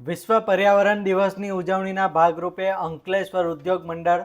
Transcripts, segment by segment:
વિશ્વ પર્યાવરણ દિવસની ઉજવણીના ભાગરૂપે અંકલેશ્વર ઉદ્યોગ મંડળ,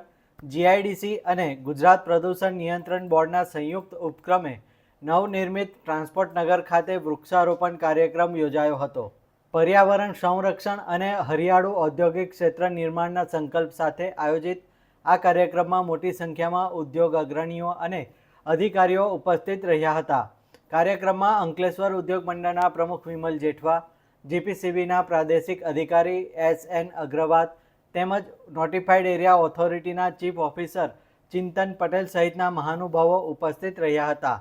જીઆઈડીસી અને ગુજરાત પ્રદૂષણ નિયંત્રણ બોર્ડના સંયુક્ત ઉપક્રમે નવનિર્મિત ટ્રાન્સપોર્ટ નગર ખાતે વૃક્ષારોપણ કાર્યક્રમ યોજાયો હતો. પર્યાવરણ સંરક્ષણ અને હરિયાળું ઔદ્યોગિક ક્ષેત્ર નિર્માણના સંકલ્પ સાથે આયોજિત આ કાર્યક્રમમાં મોટી સંખ્યામાં ઉદ્યોગ અગ્રણીઓ અને અધિકારીઓ ઉપસ્થિત રહ્યા હતા. કાર્યક્રમમાં અંકલેશ્વર ઉદ્યોગ મંડળના પ્રમુખ વિમલ જેઠવા, જીપીસીબીના પ્રાદેશિક અધિકારી એસ.એન. અગ્રવાલ તેમજ નોટિફાઈડ એરિયા ઓથોરિટીના ચીફ ઓફિસર ચિંતન પટેલ સહિતના મહાનુભાવો ઉપસ્થિત રહ્યા હતા.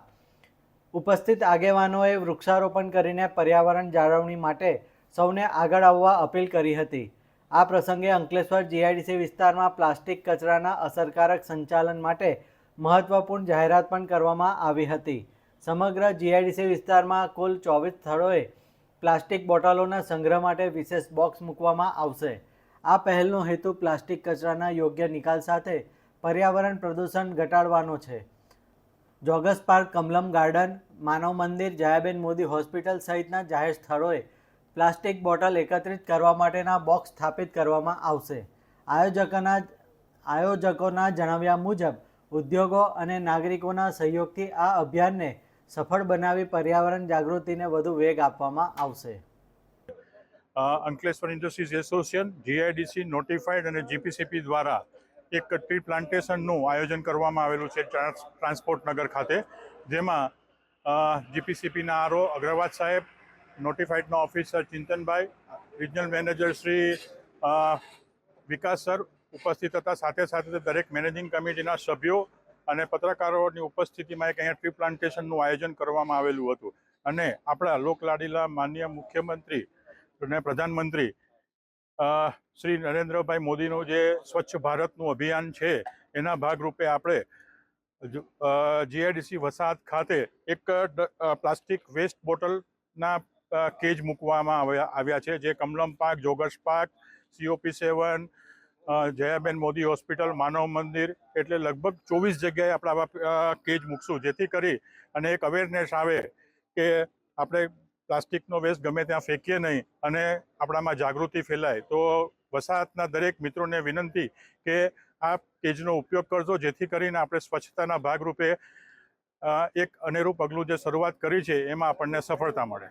ઉપસ્થિત આગેવાનોએ વૃક્ષારોપણ કરીને પર્યાવરણ જાળવણી માટે સૌને આગળ આવવા અપીલ કરી હતી. આ પ્રસંગે અંકલેશ્વર જીઆઈડીસી વિસ્તારમાં પ્લાસ્ટિક કચરાના અસરકારક સંચાલન માટે મહત્વપૂર્ણ જાહેરાત પણ કરવામાં આવી હતી. સમગ્ર જીઆઈડીસી વિસ્તારમાં કુલ 24 સ્થળોએ પ્લાસ્ટિક બોટલોના સંગ્રહ માટે વિશેષ બોક્સ મૂકવામાં આવશે. આ પહેલનો હેતુ પ્લાસ્ટિક કચરાના યોગ્ય નિકાલ સાથે પર્યાવરણ પ્રદૂષણ ઘટાડવાનો છે. જોગસ પાર્ક, કમલમ ગાર્ડન, માનવ મંદિર, જયાબેન મોદી હોસ્પિટલ સહિતના જાહેર સ્થળોએ પ્લાસ્ટિક બોટલ એકત્રિત કરવા માટેના બોક્સ સ્થાપિત કરવામાં આવશે. આયોજકોના જણાવ્યા મુજબ ઉદ્યોગો અને નાગરિકોના સહયોગથી આ અભિયાનને સફળ બનાવી પર્યાવરણ જાગૃતિને વધુ વેગ આપવામાં આવશે. Ankleshwar industries association, GIDC, notified અને જીપીસીપી દ્વારા એક ટ્રી પ્લાન્ટેશનનું આયોજન કરવામાં આવેલું છે ટ્રાન્સપોર્ટ નગર ખાતે, જેમાં જીપીસીપીના આરઓ અગ્રવાલ સાહેબ, નોટિફાઈડના ઓફિસર ચિંતનભાઈ, રિજનલ મેનેજર શ્રી વિકાસ સર ઉપસ્થિત હતા. સાથે સાથે દરેક મેનેજિંગ કમિટીના સભ્યો અને પત્રકારોની ઉપસ્થિતિમાં એક અહીંયા ટ્રી પ્લાન્ટેશનનું આયોજન કરવામાં આવેલું હતું. અને આપણા લોકલાડીલા માનનીય મુખ્યમંત્રી અને પ્રધાનમંત્રી શ્રી નરેન્દ્રભાઈ મોદીનું જે સ્વચ્છ ભારતનું અભિયાન છે, એના ભાગરૂપે આપણે જીઆઈડીસી વસાહત ખાતે એક પ્લાસ્ટિક વેસ્ટ બોટલના કેજ મૂકવામાં આવ્યા છે, જે Kamalam park, joggers park, COP7, Jayaben Modi hospital, Manav Mandir, એટલે લગભગ 24 જગ્યાએ આપણે આવા કેજ મૂકશું, જેથી કરી અને એક અવેરનેસ આવે કે આપણે પ્લાસ્ટિકનો વેસ્ટ ગમે ત્યાં ફેંકીએ નહીં અને આપણામાં જાગૃતિ ફેલાય. તો વસાહતના દરેક મિત્રોને વિનંતી કે આ કેજનો ઉપયોગ કરજો, જેથી કરીને આપણે સ્વચ્છતાના ભાગરૂપે એક અનેરું પગલું જે શરૂઆત કરી છે એમાં આપણને સફળતા મળે.